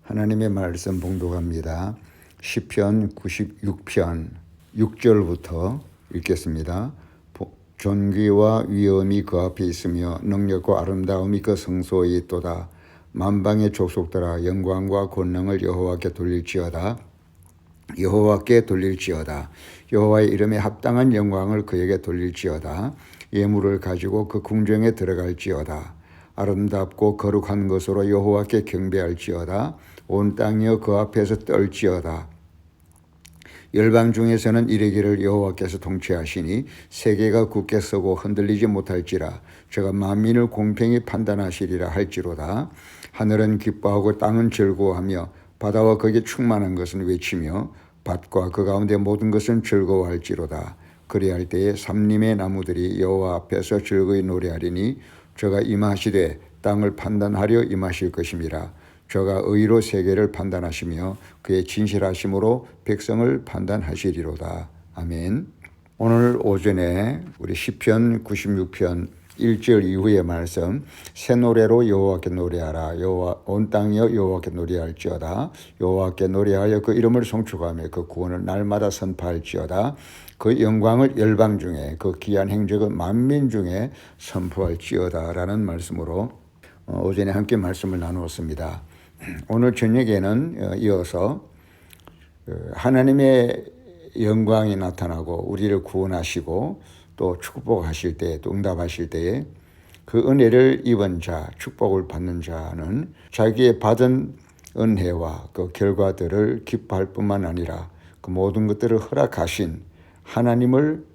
하나님의 말씀 봉독합니다. 시편 96편 6절부터 읽겠습니다. 존귀와 위엄이 그 앞에 있으며 능력과 아름다움이 그 성소에 있도다. 만방의 족속들아 영광과 권능을 여호와께 돌릴지어다. 여호와께 돌릴지어다. 여호와의 이름에 합당한 영광을 그에게 돌릴지어다. 예물을 가지고 그 궁정에 들어갈지어다. 아름답고 거룩한 것으로 여호와께 경배할지어다. 온 땅이여 그 앞에서 떨지어다. 열방 중에서는 이르기를 여호와께서 통치하시니 세계가 굳게 서고 흔들리지 못할지라. 저가 만민을 공평히 판단하시리라 할지로다. 하늘은 기뻐하고 땅은 즐거워하며 바다와 거기에 충만한 것은 외치며 밭과 그 가운데 모든 것은 즐거워할지로다. 그리할 때에 삼림의 나무들이 여호와 앞에서 즐거이 노래하리니 저가 임하시되 땅을 판단하려 임하실 것임이라. 저가 의로 세계를 판단하시며 그의 진실하심으로 백성을 판단하시리로다. 아멘. 오늘 오전에 우리 시편 96편 1절 이후의 말씀, 새 노래로 여호와께 노래하라. 온 땅이여 여호와께 노래할지어다. 여호와께 노래하여 그 이름을 송축하며 그 구원을 날마다 선포할지어다. 그 영광을 열방 중에 그 귀한 행적을 만민 중에 선포할지어다 라는 말씀으로 오전에 함께 말씀을 나누었습니다. 오늘 저녁에는 이어서 하나님의 영광이 나타나고 우리를 구원하시고 또 축복하실 때, 또 응답하실 때에 그 은혜를 입은 자, 축복을 받는 자는 자기의 받은 은혜와 그 결과들을 기뻐할 뿐만 아니라 그 모든 것들을 허락하신 하나님을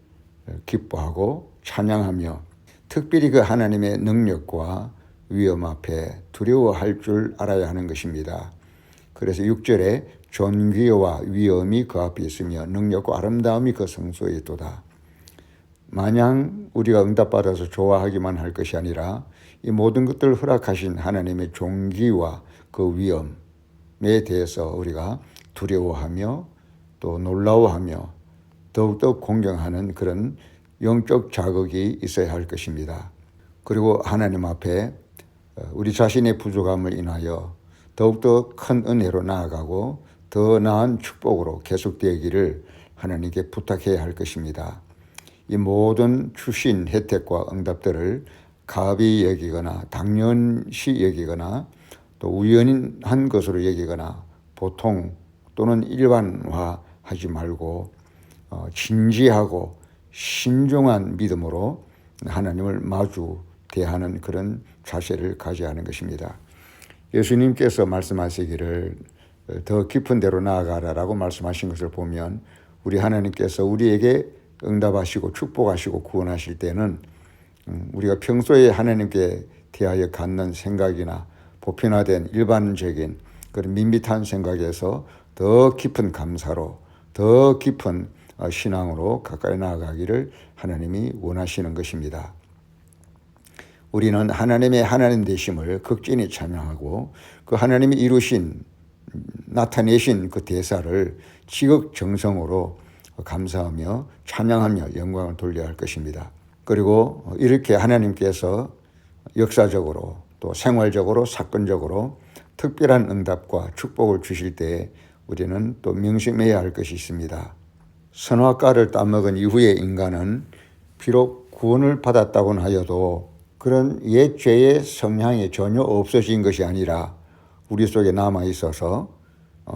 기뻐하고 찬양하며 특별히 그 하나님의 능력과 위엄 앞에 두려워할 줄 알아야 하는 것입니다. 그래서 6절에 존귀와 위엄이 그 앞에 있으며 능력과 아름다움이 그 성소에 있도다. 마냥 우리가 응답받아서 좋아하기만 할 것이 아니라 이 모든 것들을 허락하신 하나님의 존귀와 그 위엄에 대해서 우리가 두려워하며 또 놀라워하며 더욱더 공경하는 그런 영적 자극이 있어야 할 것입니다. 그리고 하나님 앞에 우리 자신의 부족함을 인하여 더욱더 큰 은혜로 나아가고 더 나은 축복으로 계속되기를 하나님께 부탁해야 할 것입니다. 이 모든 주신 혜택과 응답들을 가비 여기거나 당연시 여기거나 또 우연한 것으로 여기거나 보통 또는 일반화하지 말고 진지하고 신중한 믿음으로 하나님을 마주 대하는 그런 자세를 가져야 하는 것입니다. 예수님께서 말씀하시기를 더 깊은 데로 나아가라라고 말씀하신 것을 보면 우리 하나님께서 우리에게 응답하시고 축복하시고 구원하실 때는 우리가 평소에 하나님께 대하여 갖는 생각이나 보편화된 일반적인 그런 밋밋한 생각에서 더 깊은 감사로 더 깊은 신앙으로 가까이 나아가기를 하나님이 원하시는 것입니다. 우리는 하나님의 하나님 되심을 극진히 찬양하고 그 하나님이 이루신 나타내신 그 대사를 지극정성으로 감사하며 찬양하며 영광을 돌려야 할 것입니다. 그리고 이렇게 하나님께서 역사적으로 또 생활적으로 사건적으로 특별한 응답과 축복을 주실 때에 우리는 또 명심해야 할 것이 있습니다. 선악과를 따먹은 이후의 인간은 비록 구원을 받았다고는 하여도 그런 옛 죄의 성향이 전혀 없어진 것이 아니라 우리 속에 남아 있어서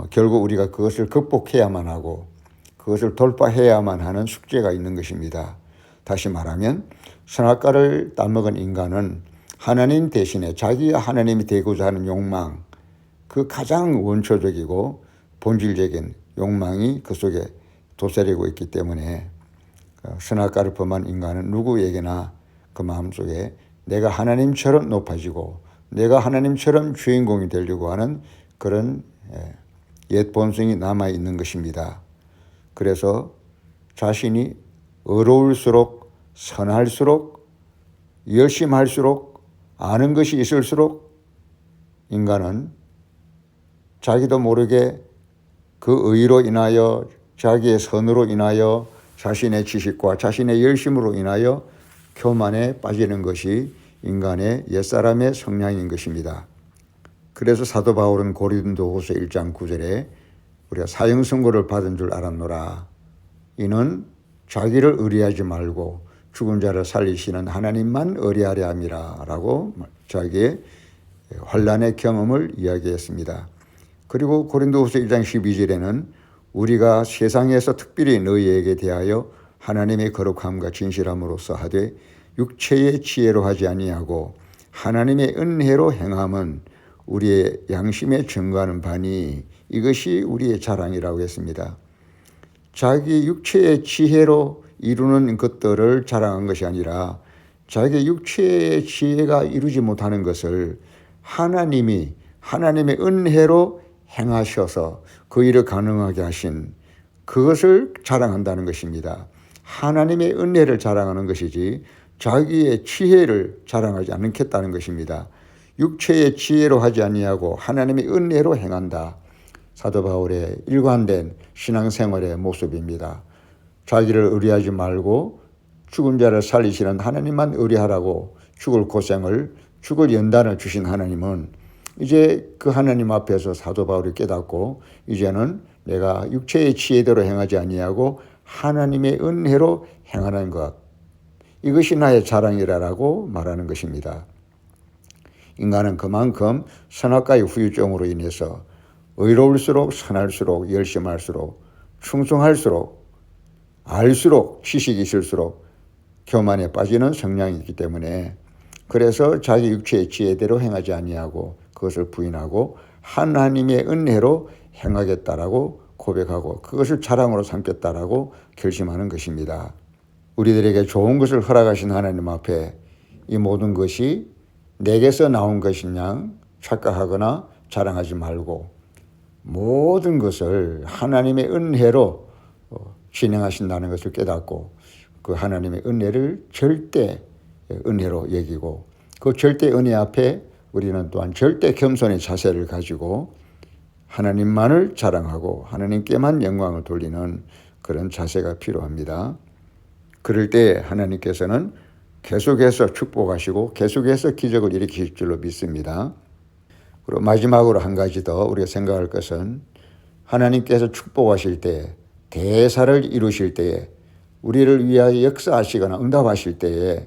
결국 우리가 그것을 극복해야만 하고 그것을 돌파해야만 하는 숙제가 있는 것입니다. 다시 말하면 선악과를 따먹은 인간은 하나님 대신에 자기가 하나님이 되고자 하는 욕망, 그 가장 원초적이고 본질적인 욕망이 그 속에 도사리고 있기 때문에 선악과를 범한 인간은 누구에게나 그 마음속에 내가 하나님처럼 높아지고 내가 하나님처럼 주인공이 되려고 하는 그런 옛 본성이 남아있는 것입니다. 그래서 자신이 어려울수록 선할수록 열심할수록 아는 것이 있을수록 인간은 자기도 모르게 그 의로 인하여 자기의 선으로 인하여 자신의 지식과 자신의 열심으로 인하여 교만에 빠지는 것이 인간의 옛사람의 성향인 것입니다. 그래서 사도 바울은 고린도후서 1장 9절에 우리가 사형 선고를 받은 줄 알았노라. 이는 자기를 의뢰하지 말고 죽은 자를 살리시는 하나님만 의뢰하려 함이라 라고 자기의 환난의 경험을 이야기했습니다. 그리고 고린도후서 1장 12절에는 우리가 세상에서 특별히 너희에게 대하여 하나님의 거룩함과 진실함으로써 하되 육체의 지혜로 하지 아니하고 하나님의 은혜로 행함은 우리의 양심에 증거하는 바니 이것이 우리의 자랑이라고 했습니다. 자기 육체의 지혜로 이루는 것들을 자랑한 것이 아니라 자기 육체의 지혜가 이루지 못하는 것을 하나님의 은혜로 행하셔서 그 일을 가능하게 하신 그것을 자랑한다는 것입니다. 하나님의 은혜를 자랑하는 것이지 자기의 지혜를 자랑하지 않겠다는 것입니다. 육체의 지혜로 하지 아니하고 하나님의 은혜로 행한다. 사도 바울의 일관된 신앙생활의 모습입니다. 자기를 의뢰하지 말고 죽은 자를 살리시는 하나님만 의뢰하라고 죽을 연단을 주신 하나님은 이제 그 하나님 앞에서 사도 바울이 깨닫고 이제는 내가 육체의 지혜대로 행하지 아니하고 하나님의 은혜로 행하는 것, 이것이 나의 자랑이라고 말하는 것입니다. 인간은 그만큼 선악과의 후유증으로 인해서 의로울수록 선할수록 열심할수록 충성할수록 알수록 지식이 있을수록 교만에 빠지는 성향이 있기 때문에 그래서 자기 육체의 지혜대로 행하지 아니하고 그것을 부인하고 하나님의 은혜로 행하겠다라고 고백하고 그것을 자랑으로 삼겠다라고 결심하는 것입니다. 우리들에게 좋은 것을 허락하신 하나님 앞에 이 모든 것이 내게서 나온 것이냐 착각하거나 자랑하지 말고 모든 것을 하나님의 은혜로 진행하신다는 것을 깨닫고 그 하나님의 은혜를 절대 은혜로 여기고 그 절대 은혜 앞에 우리는 또한 절대 겸손의 자세를 가지고 하나님만을 자랑하고 하나님께만 영광을 돌리는 그런 자세가 필요합니다. 그럴 때 하나님께서는 계속해서 축복하시고 계속해서 기적을 일으키실 줄로 믿습니다. 그리고 마지막으로 한 가지 더 우리가 생각할 것은 하나님께서 축복하실 때 대사를 이루실 때에 우리를 위하여 역사하시거나 응답하실 때에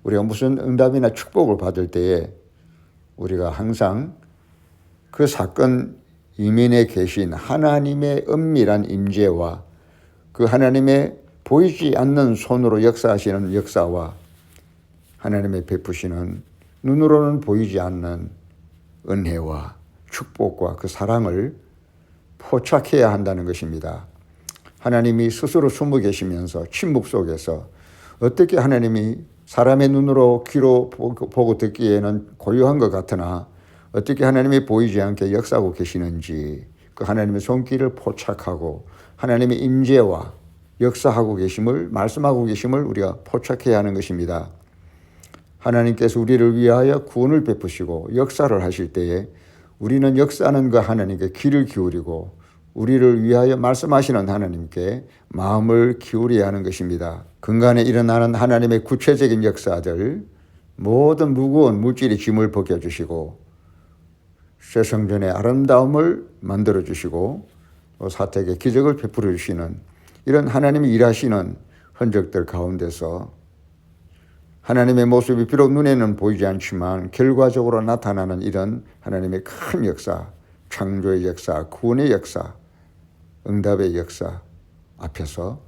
우리가 무슨 응답이나 축복을 받을 때에 우리가 항상 그 사건 이면에 계신 하나님의 은밀한 임재와 그 하나님의 보이지 않는 손으로 역사하시는 역사와 하나님의 베푸시는 눈으로는 보이지 않는 은혜와 축복과 그 사랑을 포착해야 한다는 것입니다. 하나님이 스스로 숨어 계시면서 침묵 속에서 어떻게 하나님이 사람의 눈으로 귀로 보고 듣기에는 고요한 것 같으나 어떻게 하나님이 보이지 않게 역사하고 계시는지 그 하나님의 손길을 포착하고 하나님의 임재와 역사하고 계심을 말씀하고 계심을 우리가 포착해야 하는 것입니다. 하나님께서 우리를 위하여 구원을 베푸시고 역사를 하실 때에 우리는 역사하는 그 하나님께 귀를 기울이고 우리를 위하여 말씀하시는 하나님께 마음을 기울여야 하는 것입니다. 근간에 일어나는 하나님의 구체적인 역사들 모든 무거운 물질의 짐을 벗겨주시고 새 성전의 아름다움을 만들어주시고 사택의 기적을 베풀어 주시는 이런 하나님이 일하시는 흔적들 가운데서 하나님의 모습이 비록 눈에는 보이지 않지만 결과적으로 나타나는 이런 하나님의 큰 역사, 창조의 역사, 구원의 역사, 응답의 역사 앞에서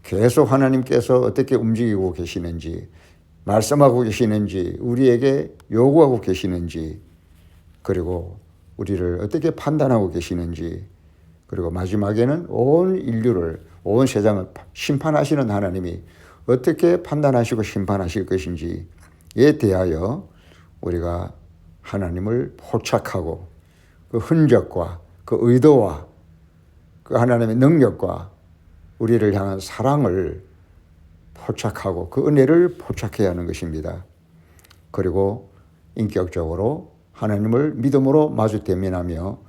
계속 하나님께서 어떻게 움직이고 계시는지, 말씀하고 계시는지, 우리에게 요구하고 계시는지, 그리고 우리를 어떻게 판단하고 계시는지, 그리고 마지막에는 온 인류를, 온 세상을 심판하시는 하나님이 어떻게 판단하시고 심판하실 것인지에 대하여 우리가 하나님을 포착하고 그 흔적과 그 의도와 그 하나님의 능력과 우리를 향한 사랑을 포착하고 그 은혜를 포착해야 하는 것입니다. 그리고 인격적으로 하나님을 믿음으로 마주 대면하며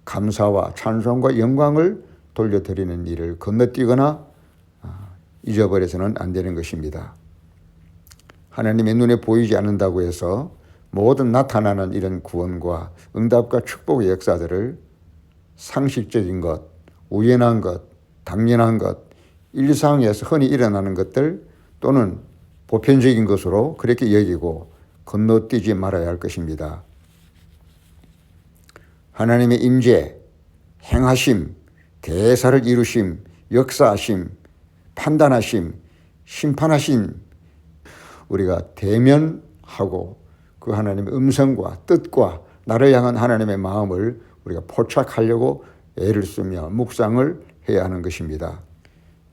감사와 찬송과 영광을 돌려드리는 일을 건너뛰거나 잊어버려서는 안 되는 것입니다. 하나님의 눈에 보이지 않는다고 해서 모든 나타나는 이런 구원과 응답과 축복의 역사들을 상식적인 것, 우연한 것, 당연한 것, 일상에서 흔히 일어나는 것들 또는 보편적인 것으로 그렇게 여기고 건너뛰지 말아야 할 것입니다. 하나님의 임재, 행하심, 대사를 이루심, 역사하심, 판단하심, 심판하심 우리가 대면하고 그 하나님의 음성과 뜻과 나를 향한 하나님의 마음을 우리가 포착하려고 애를 쓰며 묵상을 해야 하는 것입니다.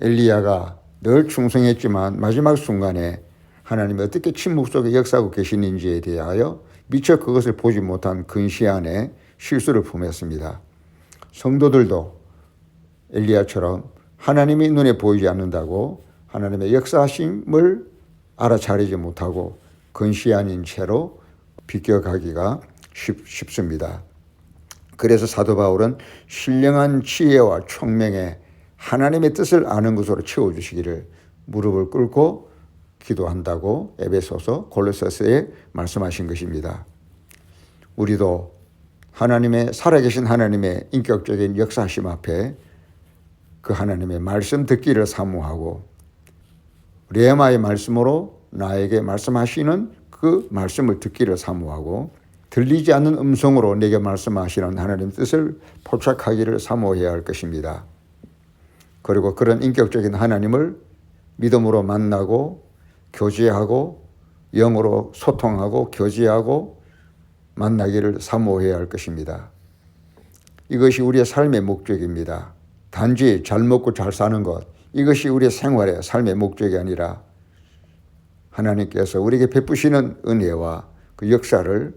엘리야가 늘 충성했지만 마지막 순간에 하나님이 어떻게 침묵 속에 역사하고 계시는지에 대하여 미처 그것을 보지 못한 근시안에 실수를 품었습니다. 성도들도 엘리야처럼 하나님이 눈에 보이지 않는다고 하나님의 역사하심을 알아차리지 못하고 근시안인 채로 비껴가기가 쉽습니다. 그래서 사도 바울은 신령한 지혜와 총명에 하나님의 뜻을 아는 것으로 채워주시기를 무릎을 꿇고 기도한다고 에베소서 골로새서에 말씀하신 것입니다. 우리도 하나님의 살아계신 하나님의 인격적인 역사하심 앞에 그 하나님의 말씀 듣기를 사모하고 레마의 말씀으로 나에게 말씀하시는 그 말씀을 듣기를 사모하고 들리지 않는 음성으로 내게 말씀하시는 하나님의 뜻을 포착하기를 사모해야 할 것입니다. 그리고 그런 인격적인 하나님을 믿음으로 만나고 교제하고 영으로 소통하고 교제하고 만나기를 사모해야 할 것입니다. 이것이 우리의 삶의 목적입니다. 단지 잘 먹고 잘 사는 것, 이것이 우리의 생활의 삶의 목적이 아니라 하나님께서 우리에게 베푸시는 은혜와 그 역사를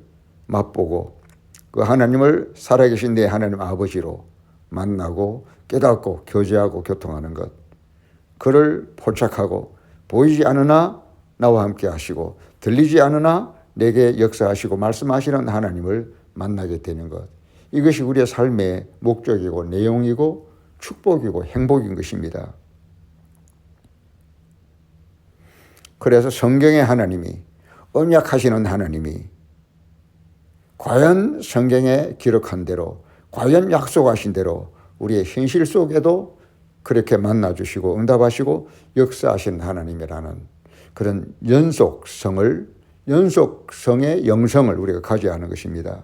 맛보고 그 하나님을 살아계신 내 하나님 아버지로 만나고 깨닫고 교제하고 교통하는 것, 그를 포착하고 보이지 않으나 나와 함께 하시고 들리지 않으나 내게 역사하시고 말씀하시는 하나님을 만나게 되는 것, 이것이 우리의 삶의 목적이고 내용이고 축복이고 행복인 것입니다. 그래서 성경의 하나님이, 언약하시는 하나님이 과연 성경에 기록한 대로, 과연 약속하신 대로 우리의 현실 속에도 그렇게 만나주시고 응답하시고 역사하시는 하나님이라는 그런 연속성의 영성을 우리가 가져야 하는 것입니다.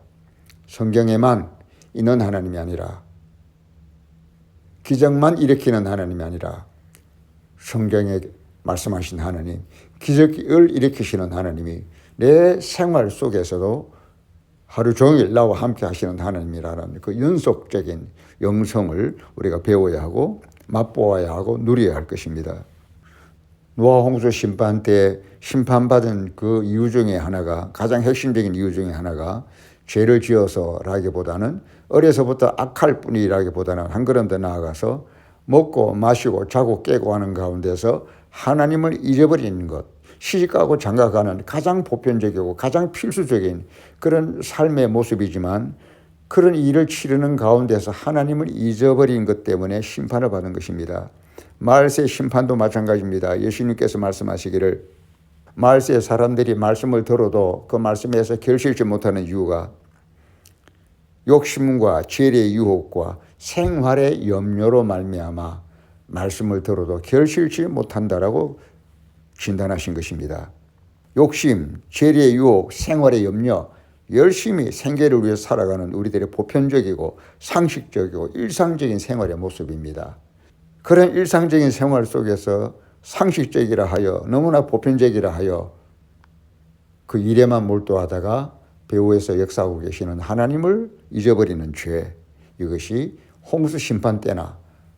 성경에만 있는 하나님이 아니라, 기적만 일으키는 하나님이 아니라 성경에 말씀하신 하나님, 기적을 일으키시는 하나님이 내 생활 속에서도 하루 종일 나와 함께 하시는 하나님이라는 그 연속적인 영성을 우리가 배워야 하고 맛보아야 하고 누려야 할 것입니다. 노아 홍수 심판 때 심판받은 그 이유 중에 하나가, 가장 핵심적인 이유 중에 하나가 죄를 지어서라기보다는 어려서부터 악할 뿐이라기보다는 한 걸음 더 나아가서 먹고 마시고 자고 깨고 하는 가운데서 하나님을 잊어버리는 것, 시집가고 장가가는 가장 보편적이고 가장 필수적인 그런 삶의 모습이지만, 그런 일을 치르는 가운데서 하나님을 잊어버린 것 때문에 심판을 받은 것입니다. 말세 심판도 마찬가지입니다. 예수님께서 말씀하시기를 말세 사람들이 말씀을 들어도 그 말씀에서 결실치 못하는 이유가 욕심과 죄의 유혹과 생활의 염려로 말미암아 말씀을 들어도 결실치 못한다라고 진단하신 것입니다. 욕심, 죄의 유혹, 생활의 염려, 열심히 생계를 위해 살아가는 우리들의 보편적이고 상식적이고 일상적인 생활의 모습입니다. 그런 일상적인 생활 속에서 상식적이라 하여, 너무나 보편적이라 하여 그 일에만 몰두하다가 배후에서 역사하고 계시는 하나님을 잊어버리는 죄, 이것이 홍수 심판 때나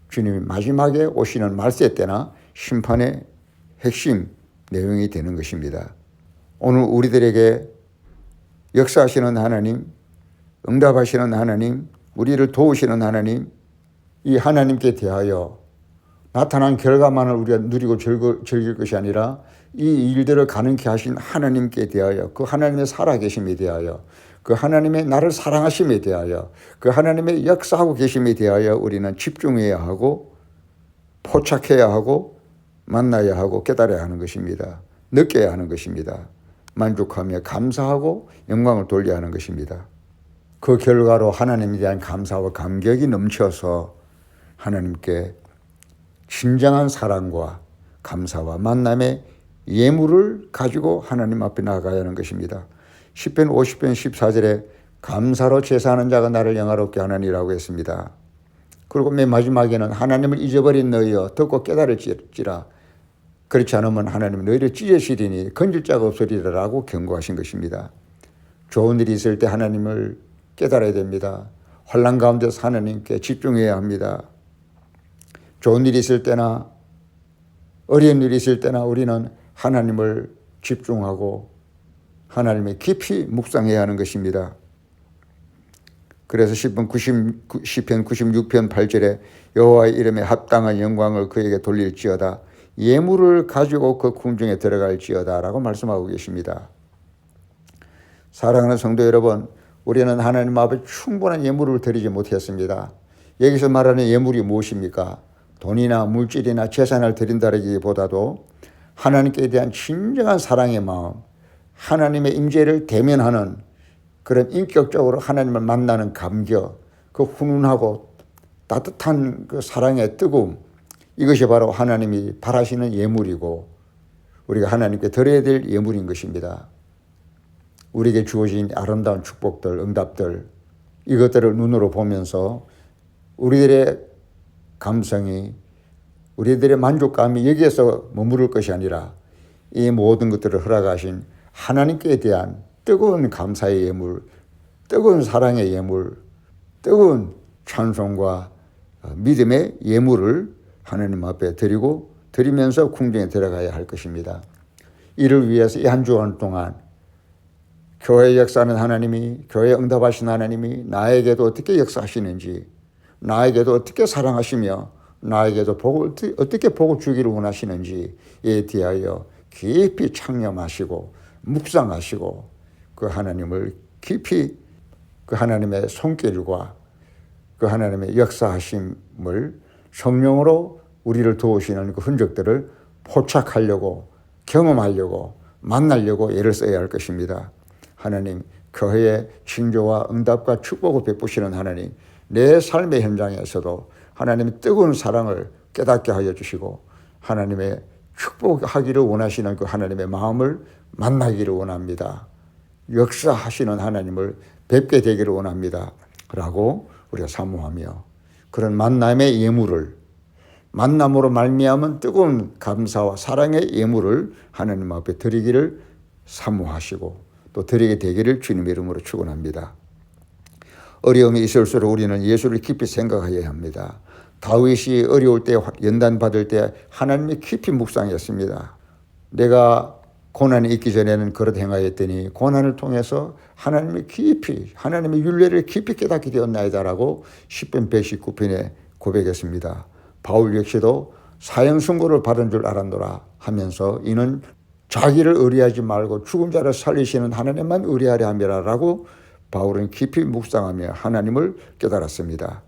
주님이 마지막에 오시는 말세 때나 심판의 핵심 내용이 되는 것입니다. 오늘 우리들에게 역사하시는 하나님, 응답하시는 하나님, 우리를 도우시는 하나님, 이 하나님께 대하여 나타난 결과만을 우리가 누리고 즐길 것이 아니라 이 일들을 가능케 하신 하나님께 대하여, 그 하나님의 살아계심에 대하여, 그 하나님의 나를 사랑하심에 대하여, 그 하나님의 역사하고 계심에 대하여 우리는 집중해야 하고 포착해야 하고 만나야 하고 깨달아야 하는 것입니다. 느껴야 하는 것입니다. 만족하며 감사하고 영광을 돌려야 하는 것입니다. 그 결과로 하나님에 대한 감사와 감격이 넘쳐서 하나님께 진정한 사랑과 감사와 만남의 예물을 가지고 하나님 앞에 나아가야 하는 것입니다. 시편 50편 14절에 감사로 제사하는 자가 나를 영화롭게 하느니라고 했습니다. 그리고 맨 마지막에는 하나님을 잊어버린 너희여 듣고 깨달을지라 그렇지 않으면 하나님은 너희를 찢으시리니 건질 자가 없으리라라고 경고하신 것입니다. 좋은 일이 있을 때 하나님을 깨달아야 됩니다. 환난 가운데서 하나님께 집중해야 합니다. 좋은 일이 있을 때나 어려운 일이 있을 때나 우리는 하나님을 집중하고 하나님의 깊이 묵상해야 하는 것입니다. 그래서 시편 96편 8절에 여호와의 이름에 합당한 영광을 그에게 돌릴지어다 예물을 가지고 그 궁중에 들어갈지어다 라고 말씀하고 계십니다. 사랑하는 성도 여러분, 우리는 하나님 앞에 충분한 예물을 드리지 못했습니다. 여기서 말하는 예물이 무엇입니까? 돈이나 물질이나 재산을 드린다기보다도 하나님께 대한 진정한 사랑의 마음, 하나님의 임재를 대면하는 그런 인격적으로 하나님을 만나는 감격, 그 훈훈하고 따뜻한 그 사랑의 뜨거움, 이것이 바로 하나님이 바라시는 예물이고 우리가 하나님께 드려야 될 예물인 것입니다. 우리에게 주어진 아름다운 축복들, 응답들, 이것들을 눈으로 보면서 우리들의 감성이, 우리들의 만족감이 여기에서 머무를 것이 아니라 이 모든 것들을 허락하신 하나님께 대한 뜨거운 감사의 예물, 뜨거운 사랑의 예물, 뜨거운 찬송과 믿음의 예물을 하나님 앞에 드리면서 궁정에 들어가야 할 것입니다. 이를 위해서 이 한 주간 동안 교회 역사하는 하나님이, 교회 응답하신 하나님이 나에게도 어떻게 역사하시는지, 나에게도 어떻게 사랑하시며 나에게도 어떻게 복을 주기를 원하시는지에 대하여 깊이 창념하시고 묵상하시고 그 하나님을 깊이 그 하나님의 손길과 그 하나님의 역사하심을 성령으로 우리를 도우시는 그 흔적들을 포착하려고 경험하려고 만나려고 애를 써야 할 것입니다. 하나님, 교회의 징조와 응답과 축복을 베푸시는 하나님, 내 삶의 현장에서도 하나님의 뜨거운 사랑을 깨닫게 하여 주시고 하나님의 축복하기를 원하시는 그 하나님의 마음을 만나기를 원합니다. 역사하시는 하나님을 뵙게 되기를 원합니다. 라고 우리가 사모하며 그런 만남의 예물을, 만남으로 말미암은 뜨거운 감사와 사랑의 예물을 하나님 앞에 드리기를 사모하시고 또 드리게 되기를 주님의 이름으로 축원합니다. 어려움이 있을수록 우리는 예수를 깊이 생각해야 합니다. 다윗이 어려울 때, 연단 받을 때 하나님이 깊이 묵상했습니다. 내가 고난이 있기 전에는 그릇 행하였더니 고난을 통해서 하나님의 깊이, 하나님의 율례를 깊이 깨닫게 되었나이다라고 시편 119편에 고백했습니다. 바울 역시도 사형 선고를 받은 줄 알았노라 하면서 이는 자기를 의뢰하지 말고 죽은 자를 살리시는 하나님만 의뢰하려 함이라라고 바울은 깊이 묵상하며 하나님을 깨달았습니다.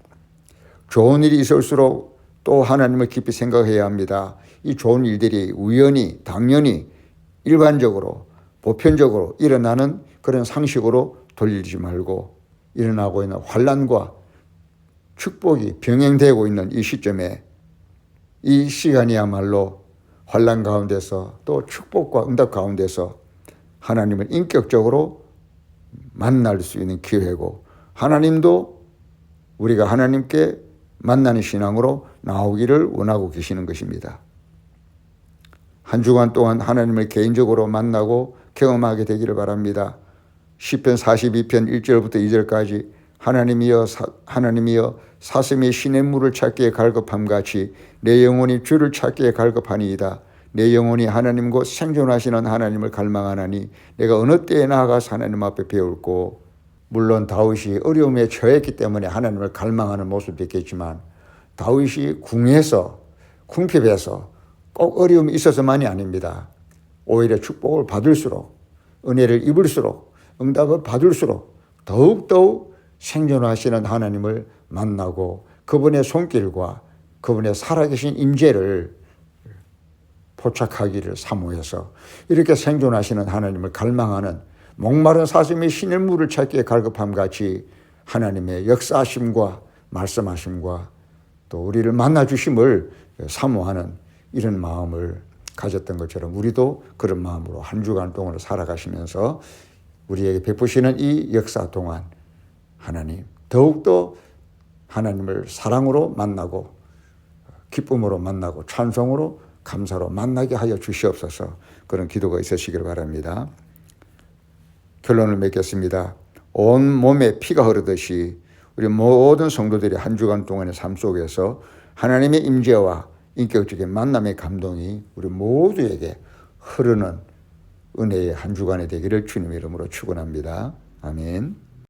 좋은 일이 있을수록 또 하나님을 깊이 생각해야 합니다. 이 좋은 일들이 우연히, 당연히, 일반적으로, 보편적으로 일어나는 그런 상식으로 돌리지 말고 일어나고 있는 환난과 축복이 병행되고 있는 이 시점에 이 시간이야말로 환난 가운데서 또 축복과 응답 가운데서 하나님을 인격적으로 만날 수 있는 기회고 하나님도 우리가 하나님께 만나는 신앙으로 나오기를 원하고 계시는 것입니다. 한 주간 동안 하나님을 개인적으로 만나고 경험하게 되기를 바랍니다. 시편 42편 1절부터 2절까지 하나님이여 사슴이 시냇물을 찾기에 갈급함같이 내 영혼이 주를 찾기에 갈급하니이다. 내 영혼이 하나님 곧 생존하시는 하나님을 갈망하나니 내가 어느 때에 나아가서 하나님 앞에 배울고. 물론 다윗이 어려움에 처했기 때문에 하나님을 갈망하는 모습도 있겠지만 다윗이 궁핍해서 꼭 어려움이 있어서만이 아닙니다. 오히려 축복을 받을수록, 은혜를 입을수록, 응답을 받을수록 더욱더욱 생존하시는 하나님을 만나고 그분의 손길과 그분의 살아계신 임재를 포착하기를 사모해서 이렇게 생존하시는 하나님을 갈망하는 목마른 사슴이 신의 물을 찾기에 갈급함 같이 하나님의 역사하심과 말씀하심과 또 우리를 만나주심을 사모하는 이런 마음을 가졌던 것처럼 우리도 그런 마음으로 한 주간 동안 살아가시면서 우리에게 베푸시는 이 역사 동안 하나님 더욱더 하나님을 사랑으로 만나고 기쁨으로 만나고 찬송으로 감사로 만나게 하여 주시옵소서. 그런 기도가 있으시길 바랍니다. 결론을 맺겠습니다. 온 몸에 피가 흐르듯이 우리 모든 성도들이 한 주간 동안의 삶 속에서 하나님의 임재와 인격적인 만남의 감동이 우리 모두에게 흐르는 은혜의 한 주간이 되기를 주님의 이름으로 축원합니다. 아멘.